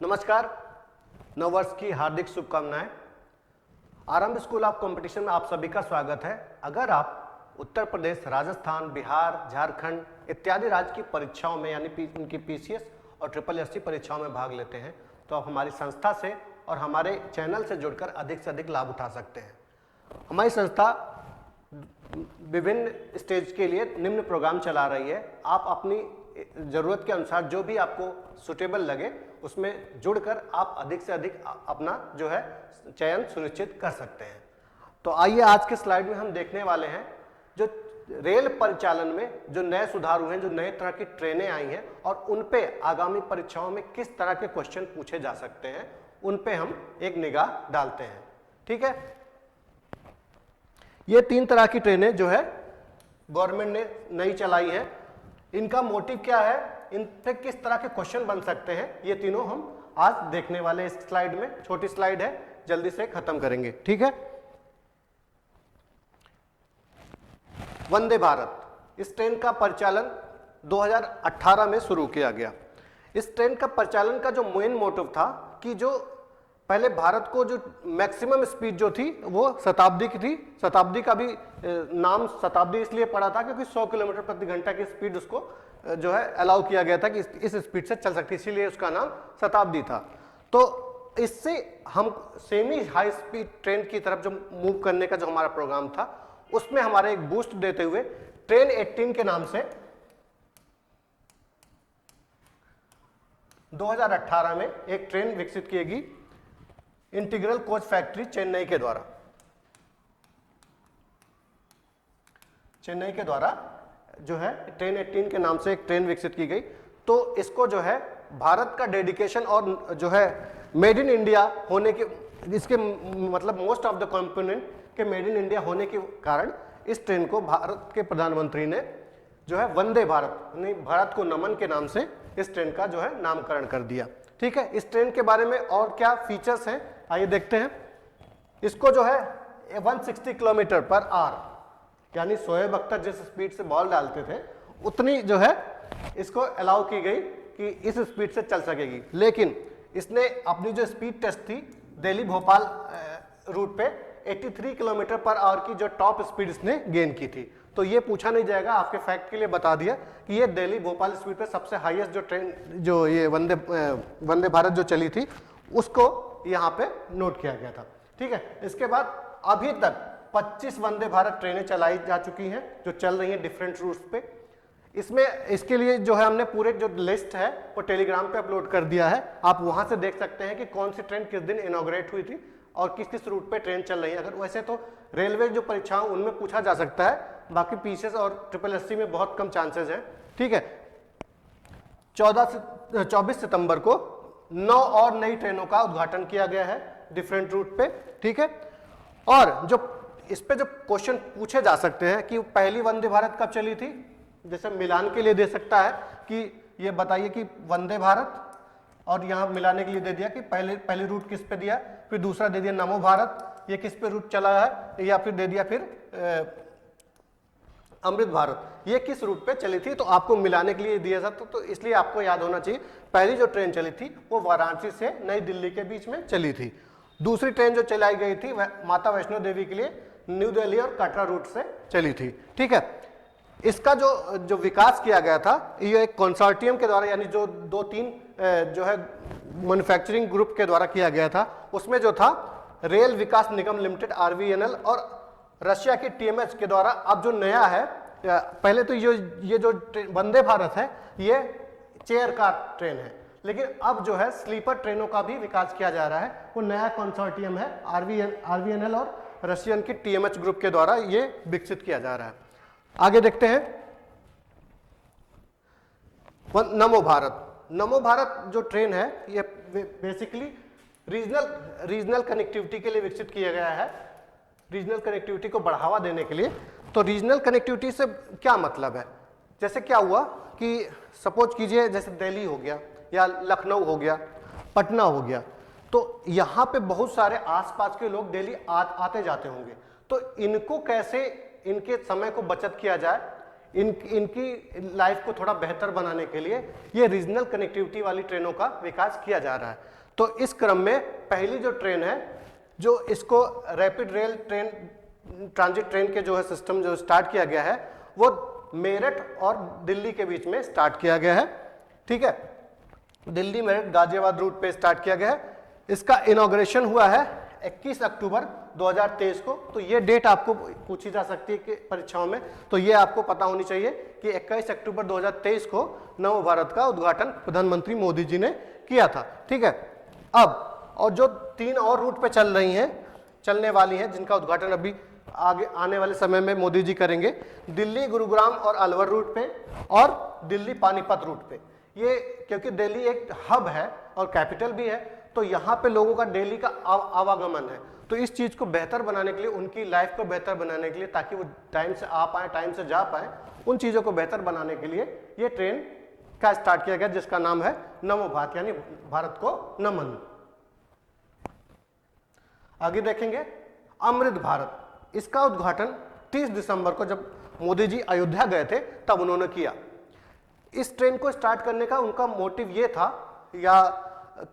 नमस्कार, नववर्ष की हार्दिक शुभकामनाएं। आरंभ स्कूल ऑफ कंपटीशन में आप सभी का स्वागत है। अगर आप उत्तर प्रदेश, राजस्थान, बिहार, झारखंड इत्यादि राज्य की परीक्षाओं में यानी उनकी पीसीएस और ट्रिपल एससी परीक्षाओं में भाग लेते हैं तो आप हमारी संस्था से और हमारे चैनल से जुड़कर अधिक से अधिक लाभ उठा सकते हैं। हमारी संस्था विभिन्न स्टेज के लिए निम्न प्रोग्राम चला रही है। आप अपनी ज़रूरत के अनुसार जो भी आपको सुटेबल लगे उसमें जुड़कर आप अधिक से अधिक अपना जो है चयन सुनिश्चित कर सकते हैं। तो आइए आज के स्लाइड में हम देखने वाले हैं जो रेल परिचालन में जो नए सुधार हुए हैं, जो नए तरह की ट्रेनें आई हैं और उन पे आगामी परीक्षाओं में किस तरह के क्वेश्चन पूछे जा सकते हैं, उन पे हम एक निगाह डालते हैं। ठीक है, ये 3 तरह की ट्रेनें जो है गवर्नमेंट ने नई चलाई है। इनका मोटिव क्या है, इन पे किस तरह के क्वेश्चन बन सकते हैं, ये तीनों हम आज देखने वाले इस स्लाइड में। छोटी स्लाइड है, जल्दी से खत्म करेंगे। ठीक है, वंदे भारत, इस ट्रेन का परिचालन 2018 में शुरू किया गया। इस ट्रेन का परिचालन का जो मेन मोटिव था कि जो पहले भारत को जो मैक्सिमम स्पीड जो थी वो शताब्दी की थी। शताब्दी का भी नाम शताब्दी इसलिए पड़ा था क्योंकि 100 किलोमीटर प्रति घंटा की स्पीड उसको जो है अलाउ किया गया था कि इस स्पीड से चल सकती, इसीलिए उसका नाम शताब्दी था। तो इससे हम सेमी हाई स्पीड ट्रेन की तरफ जो मूव करने का जो हमारा प्रोग्राम था उसमें हमारे एक बूस्ट देते हुए ट्रेन 18 के नाम से 2018 में एक ट्रेन विकसित की गई इंटीग्रल कोच फैक्ट्री चेन्नई के द्वारा। चेन्नई के द्वारा जो है ट्रेन 18 के नाम से एक ट्रेन विकसित की गई। तो इसको जो है भारत का डेडिकेशन और जो है मेड इन इंडिया होने के, इसके मतलब मोस्ट ऑफ द कंपोनेंट के मेड इन इंडिया होने के कारण इस ट्रेन को भारत के प्रधानमंत्री ने जो है वंदे भारत यानी भारत को नमन के नाम से इस ट्रेन का जो है नामकरण कर दिया। ठीक है, इस ट्रेन के बारे में और क्या फीचर्स हैं आइए देखते हैं। इसको जो है 160 किलोमीटर पर आवर यानी शोएब अख्तर जिस स्पीड से बॉल डालते थे उतनी जो है इसको अलाउ की गई कि इस स्पीड से चल सकेगी। लेकिन इसने अपनी जो स्पीड टेस्ट थी दिल्ली भोपाल रूट पे 83 किलोमीटर पर आवर की जो टॉप स्पीड इसने गेन की थी। तो ये पूछा नहीं जाएगा, आपके फैक्ट के लिए बता दिया कि ये दिल्ली भोपाल स्पीड पे सबसे हाईएस्ट जो ट्रेन जो ये वंदे भारत जो चली थी उसको यहाँ पे नोट किया गया था। ठीक है, इसके बाद अभी तक 25 वंदे भारत ट्रेनें चलाई जा चुकी हैं जो चल रही हैं डिफरेंट रूट्स पे। इसमें इसके लिए जो है हमने पूरे जो लिस्ट है वो टेलीग्राम पे अपलोड कर दिया है। आप वहां से देख सकते हैं कि कौन सी ट्रेन किस दिन इनॉग्रेट हुई थी और किस किस रूट पे ट्रेन चल रही है। अगर वैसे तो रेलवे जो परीक्षाओं उनमें पूछा जा सकता है, बाकी पीसीएस और ट्रिपल एससी में बहुत कम चांसेस हैं। ठीक है, 24 सितंबर को 9 और नई ट्रेनों का उद्घाटन किया गया है डिफरेंट रूट पे। ठीक है, और जो इस पे जो क्वेश्चन पूछे जा सकते हैं कि पहली वंदे भारत कब चली थी, जैसे मिलान के लिए दे सकता है कि ये बताइए कि वंदे भारत, और यहाँ मिलाने के लिए दे दिया कि पहले रूट किस पे दिया, फिर दूसरा दे दिया नमो भारत, ये किस पे रूट चला है, या फिर दे दिया फिर अमृत भारत, ये किस रूट पे चली थी। तो आपको मिलाने के लिए दिया था, तो इसलिए आपको याद होना चाहिए पहली जो ट्रेन चली थी वो वाराणसी से नई दिल्ली के बीच में चली थी। दूसरी ट्रेन जो चलाई गई थी वह माता वैष्णो देवी के लिए न्यू दिल्ली और कटरा रूट से चली थी। ठीक है, इसका जो विकास किया गया था ये एक कंसोर्टियम के द्वारा यानी जो 2-3 जो है मैन्युफैक्चरिंग ग्रुप के द्वारा किया गया था। उसमें जो था रेल विकास निगम लिमिटेड RVNL और रशिया की TMH के द्वारा। अब जो नया है, पहले तो ये जो वंदे भारत है ये चेयर कार ट्रेन है, लेकिन अब जो है स्लीपर ट्रेनों का भी विकास किया जा रहा है। वो नया कंसोर्टियम है RVNL और रशियन की TMH ग्रुप के द्वारा ये विकसित किया जा रहा है। आगे देखते हैं नमो भारत। नमो भारत जो ट्रेन है ये बेसिकली रीजनल कनेक्टिविटी के लिए विकसित किया गया है, रीजनल कनेक्टिविटी को बढ़ावा देने के लिए। तो रीजनल कनेक्टिविटी से क्या मतलब है, जैसे क्या हुआ कि सपोज कीजिए जैसे दिल्ली हो गया या लखनऊ हो गया, पटना हो गया, तो यहाँ पे बहुत सारे आसपास के लोग डेली आते जाते होंगे। तो इनको कैसे इनके समय को बचत किया जाए, इनकी लाइफ को थोड़ा बेहतर बनाने के लिए ये रीजनल कनेक्टिविटी वाली ट्रेनों का विकास किया जा रहा है। तो इस क्रम में पहली जो ट्रेन है, जो इसको rapid rail train transit train के जो है सिस्टम जो स्टार्ट किया गया है, वो मेरठ और दिल्ली के बीच में स्टार्ट किया गया है। ठीक है, दिल्ली मेरठ गाजियाबाद रूट पे स्टार्ट किया गया है। इसका इनॉग्रेशन हुआ है 21 अक्टूबर 2023 को। तो ये डेट आपको पूछी जा सकती है कि परीक्षाओं में, तो ये आपको पता होनी चाहिए कि 21 अक्टूबर 2023 को नव भारत का उद्घाटन प्रधानमंत्री मोदी जी ने किया था। ठीक है, अब और जो 3 और रूट पे चलने वाली हैं, जिनका उद्घाटन अभी आगे आने वाले समय में मोदी जी करेंगे, दिल्ली गुरुग्राम और अलवर रूट पे और दिल्ली पानीपत रूट पे। ये क्योंकि दिल्ली एक हब है और कैपिटल भी है, तो यहाँ पे लोगों का डेली का आवागमन है। तो इस चीज को बेहतर बनाने के लिए, उनकी लाइफ को बेहतर बनाने के लिए, ताकि वो टाइम से आ पाए, टाइम से जा पाए, उन चीजों को बेहतर बनाने के लिए ये ट्रेन का स्टार्ट किया गया, जिसका नाम है नमो भारत, यानी भारत को नमन। आगे देखेंगे अमृत भारत। इसका उद्घाटन 30 दिसंबर को जब मोदी जी अयोध्या गए थे तब उन्होंने किया। इस ट्रेन को स्टार्ट करने का उनका मोटिव ये था, या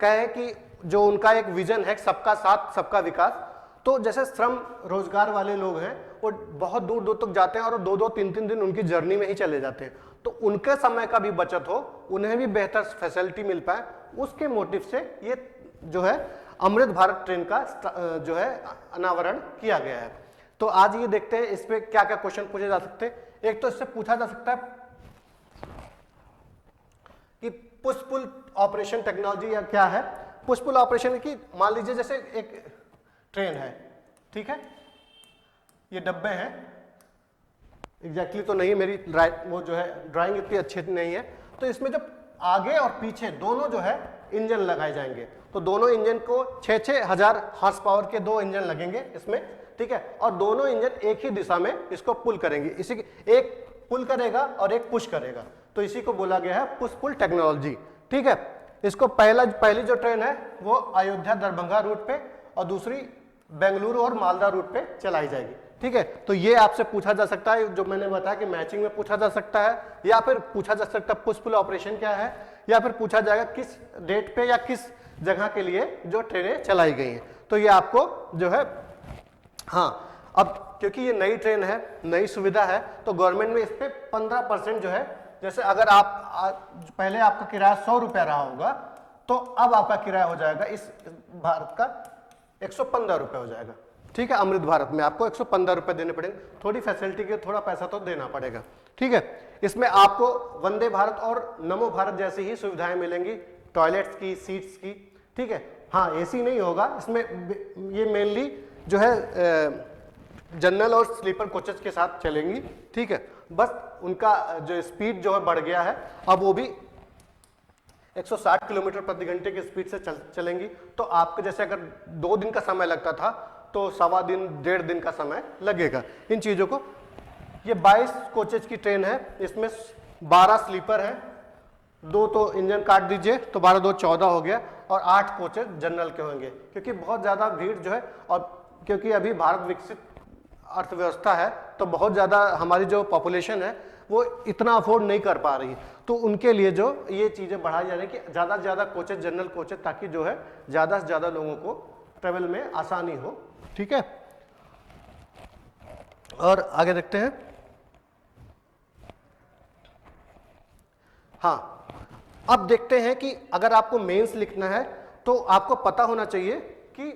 कहें कि जो उनका एक विजन है, सबका साथ सबका विकास। तो जैसे श्रम रोजगार वाले लोग हैं, वो बहुत दूर दूर तक जाते हैं और 2-2, 3-3 दिन उनकी जर्नी में ही चले जाते हैं। तो उनके समय का भी बचत हो, उन्हें भी बेहतर फैसिलिटी मिल पाए, उसके मोटिव से ये जो है अमृत भारत ट्रेन का जो है अनावरण किया गया है। तो आज ये देखते हैं इस पे क्या क्या क्वेश्चन पूछे जा सकते हैं। एक तो इससे पूछा जा सकता है कि पुश पुल ऑपरेशन टेक्नोलॉजी या क्या है। पुश पुल ऑपरेशन की, मान लीजिए जैसे एक ट्रेन है, ठीक है, ये डब्बे हैं, एग्जैक्टली तो नहीं, मेरी वो जो है ड्राइंग इतनी अच्छी नहीं है। तो इसमें जब आगे और पीछे दोनों जो है इंजन लगाए जाएंगे, तो दोनों इंजन को 6-6 हजार हॉर्स पावर के 2 इंजन लगेंगे इसमें। ठीक है, और दोनों इंजन एक ही दिशा में इसको पुल करेंगे। इसी एक पुल करेगा और एक पुश करेगा, तो इसी को बोला गया है पुश पुल टेक्नोलॉजी। ठीक है, इसको पहली जो ट्रेन है वो अयोध्या दरभंगा रूट पे और दूसरी बेंगलुरु और मालदा रूट पे चलाई जाएगी। ठीक है, तो ये आपसे पूछा जा सकता है, जो मैंने बताया कि मैचिंग में पूछा जा सकता है, या फिर पूछा जा सकता है पुश पुल ऑपरेशन क्या है, या फिर पूछा जाएगा किस डेट पे या किस जगह के लिए जो ट्रेनें चलाई गई हैं। तो ये आपको जो है, हाँ, अब क्योंकि ये नई ट्रेन है, नई सुविधा है, तो गवर्नमेंट में इस पे 15% जो है, जैसे अगर आप पहले आपका किराया 100 रुपया रहा होगा, तो अब आपका किराया हो जाएगा इस भारत का 115 रुपये हो जाएगा। ठीक है, अमृत भारत में आपको 115 रुपये देने पड़ेंगे। थोड़ी फैसिलिटी के थोड़ा पैसा तो देना पड़ेगा। ठीक है, इसमें आपको वंदे भारत और नमो भारत जैसी ही सुविधाएं मिलेंगी, टॉयलेट्स की, सीट्स की। ठीक है, हाँ, एसी नहीं होगा इसमें, ये मेनली जो है जनरल और स्लीपर कोचेस के साथ चलेंगी। ठीक है, बस उनका जो स्पीड जो है बढ़ गया है, अब वो भी 160 किलोमीटर प्रति घंटे की स्पीड से चलेंगी। तो आपके जैसे अगर 2 दिन का समय लगता था, तो 1.25 दिन 1.5 दिन का समय लगेगा इन चीज़ों को। ये 22 कोचेज की ट्रेन है, इसमें 12 स्लीपर हैं, 2 तो इंजन काट दीजिए तो 12 2 14 हो गया, और 8 कोचेज जनरल के होंगे, क्योंकि बहुत ज़्यादा भीड़ जो है, और क्योंकि अभी भारत विकसित अर्थव्यवस्था है, तो बहुत ज़्यादा हमारी जो पॉपुलेशन है वो इतना अफोर्ड नहीं कर पा रही, तो उनके लिए जो ये चीज़ें बढ़ाई जा रही है कि ज़्यादा से ज़्यादा कोचेज, जनरल कोचेज, ताकि जो है ज़्यादा से ज़्यादा लोगों को ट्रेवल में आसानी हो। ठीक है, और आगे देखते हैं। हाँ, अब देखते हैं कि अगर आपको मेंस लिखना है तो आपको पता होना चाहिए कि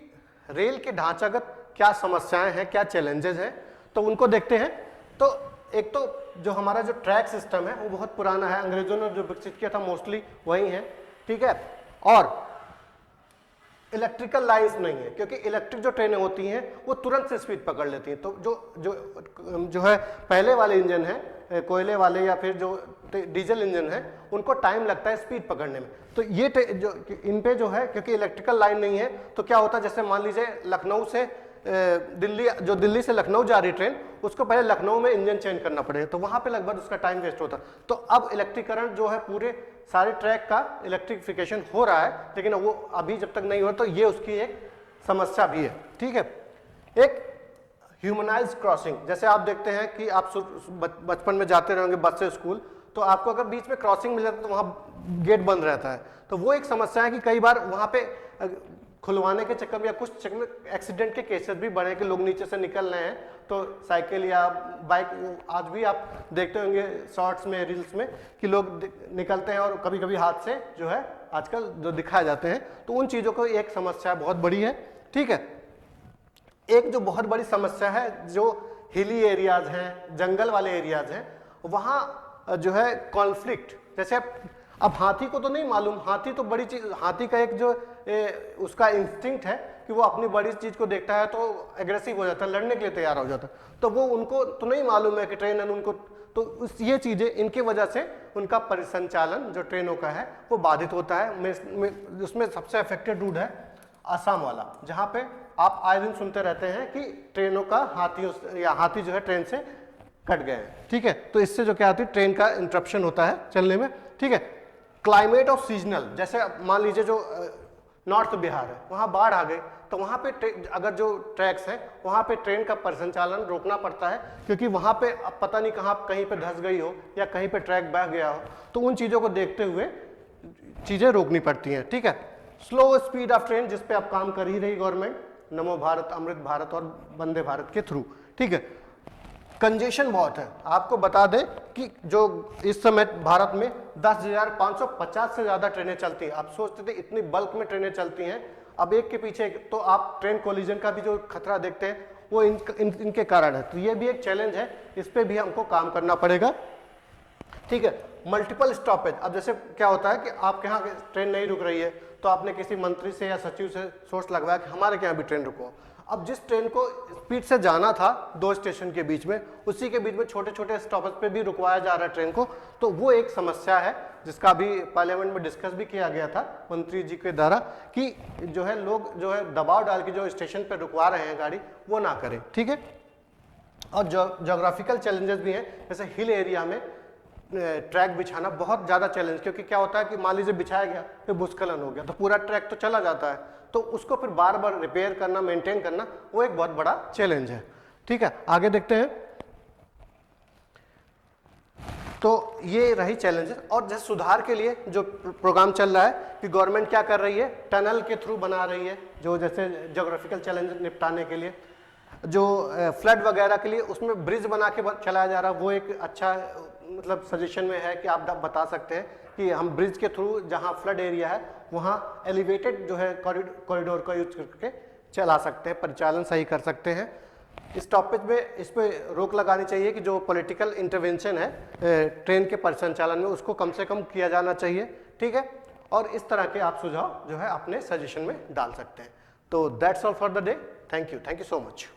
रेल के ढांचागत क्या समस्याएं हैं, क्या चैलेंजेस हैं, तो उनको देखते हैं। तो एक तो जो हमारा जो ट्रैक सिस्टम है वो बहुत पुराना है, अंग्रेजों ने जो विकसित किया था मोस्टली वही है। ठीक है, और इलेक्ट्रिकल लाइंस नहीं है, क्योंकि इलेक्ट्रिक जो ट्रेनें होती हैं वो तुरंत से स्पीड पकड़ लेती हैं। तो जो है पहले वाले इंजन हैं, कोयले वाले या फिर जो डीजल इंजन है, उनको टाइम लगता है स्पीड पकड़ने में। तो ये जो इन पे जो है, क्योंकि इलेक्ट्रिकल लाइन नहीं है, तो क्या होता है, जैसे मान लीजिए लखनऊ से दिल्ली, जो दिल्ली से लखनऊ जा रही ट्रेन, उसको पहले लखनऊ में इंजन चेंज करना पड़ेगा, तो वहां पे लगभग उसका टाइम वेस्ट होता। तो अब इलेक्ट्रिकरण जो है पूरे सारे ट्रैक का इलेक्ट्रिफिकेशन हो रहा है, लेकिन वो अभी जब तक नहीं हो, तो ये उसकी एक समस्या भी है। ठीक है, एक ह्यूमनाइज्ड क्रॉसिंग, जैसे आप देखते हैं कि आप बचपन में जाते रहेंगे बस से स्कूल, तो आपको अगर बीच में क्रॉसिंग मिल जाता है तो वहाँ गेट बंद रहता है, तो वो एक समस्या है कि कई बार वहाँ पे खुलवाने के चक्कर में या कुछ चक्कर में एक्सीडेंट के केसेस भी बढ़े कि लोग नीचे से निकल रहे हैं तो साइकिल या बाइक, आज भी आप देखते होंगे शॉर्ट्स में, रील्स में कि लोग निकलते हैं और कभी कभी हाथ से जो है आजकल जो दिखाए जाते हैं, तो उन चीज़ों को एक समस्या बहुत बड़ी है। ठीक है, एक जो बहुत बड़ी समस्या है जो हिली एरियाज हैं, जंगल वाले एरियाज हैं, वहाँ जो है कॉन्फ्लिक्ट, जैसे अब हाथी को तो नहीं मालूम, हाथी तो बड़ी चीज, हाथी का एक जो उसका इंस्टिंक्ट है कि वो अपनी बड़ी चीज को देखता है तो एग्रेसिव हो जाता है, लड़ने के लिए तैयार हो जाता है, तो वो उनको तो नहीं मालूम है कि ट्रेन उनको, तो ये चीजें इनकी वजह से उनका परिसंचालन जो ट्रेनों का है वो बाधित होता है। उसमें सबसे अफेक्टेड रूट है आसाम वाला, जहाँ पे आप आए दिन सुनते रहते हैं कि ट्रेनों का हाथी जो है ट्रेन से कट गए हैं। ठीक है, तो इससे जो क्या होती है, ट्रेन का इंटरप्शन होता है चलने में। ठीक है, क्लाइमेट ऑफ सीजनल, जैसे मान लीजिए जो नॉर्थ बिहार है वहाँ बाढ़ आ गई, तो वहाँ पे अगर जो ट्रैक्स हैं वहाँ पे ट्रेन का परिसंचालन रोकना पड़ता है, क्योंकि वहाँ पे अब पता नहीं कहाँ कहीं पे धंस गई हो या कहीं पे ट्रैक बह गया हो, तो उन चीज़ों को देखते हुए चीज़ें रोकनी पड़ती हैं। ठीक है, स्लो स्पीड ऑफ ट्रेन, जिस पे अब काम कर ही रही गवर्नमेंट, नमो भारत, अमृत भारत और वंदे भारत के थ्रू। ठीक है, कंजेशन बहुत है, आपको बता दें कि जो इस समय भारत में 10,550 से ज़्यादा ट्रेनें चलती हैं। आप सोचते थे इतनी बल्क में ट्रेनें चलती हैं, अब एक के पीछे एक, तो आप ट्रेन कोलिजन का भी जो खतरा देखते हैं वो इनके कारण है, तो ये भी एक चैलेंज है, इस पर भी हमको काम करना पड़ेगा। ठीक है, मल्टीपल स्टॉपेज, अब जैसे क्या होता है कि आपके यहाँ ट्रेन नहीं रुक रही है तो आपने किसी मंत्री से या सचिव से सोर्स लगवाया कि हमारे यहाँ भी ट्रेन रुको, अब जिस ट्रेन को स्पीड से जाना था 2 स्टेशन के बीच में, उसी के बीच में छोटे छोटे स्टॉपेज पे भी रुकवाया जा रहा है ट्रेन को, तो वो एक समस्या है जिसका अभी पार्लियामेंट में डिस्कस भी किया गया था मंत्री जी के द्वारा कि जो है लोग जो है दबाव डाल के जो स्टेशन पे रुकवा रहे हैं गाड़ी वो ना करें। ठीक है, और जोग्राफिकल चैलेंजेस भी हैं, जैसे हिल एरिया में ट्रैक बिछाना बहुत ज़्यादा चैलेंज, क्योंकि क्या होता है कि मान लीजिए बिछाया गया फिर भूस्खलन हो गया तो पूरा ट्रैक तो चला जाता है, तो उसको फिर बार बार रिपेयर करना, मेंटेन करना, वो एक बहुत बड़ा चैलेंज है। ठीक है, आगे देखते हैं, तो ये रही चैलेंजेस। और जैसे सुधार के लिए जो प्रोग्राम चल रहा है कि गवर्नमेंट क्या कर रही है, टनल के थ्रू बना रही है, जो जैसे जोग्राफिकल चैलेंज निपटाने के लिए, जो फ्लड वगैरह के लिए उसमें ब्रिज बना के चलाया जा रहा है, वो एक अच्छा मतलब सजेशन में है कि आप बता सकते हैं कि हम ब्रिज के थ्रू जहां फ्लड एरिया है वहां एलिवेटेड जो है कॉरिडोर का यूज करके चला सकते हैं, परिचालन सही कर सकते हैं। इस टॉपिक में इस पे रोक लगानी चाहिए कि जो पॉलिटिकल इंटरवेंशन है ट्रेन के परिसंचालन में उसको कम से कम किया जाना चाहिए। ठीक है, और इस तरह के आप सुझाव जो है अपने सजेशन में डाल सकते हैं। तो that's all for the day, thank you so much.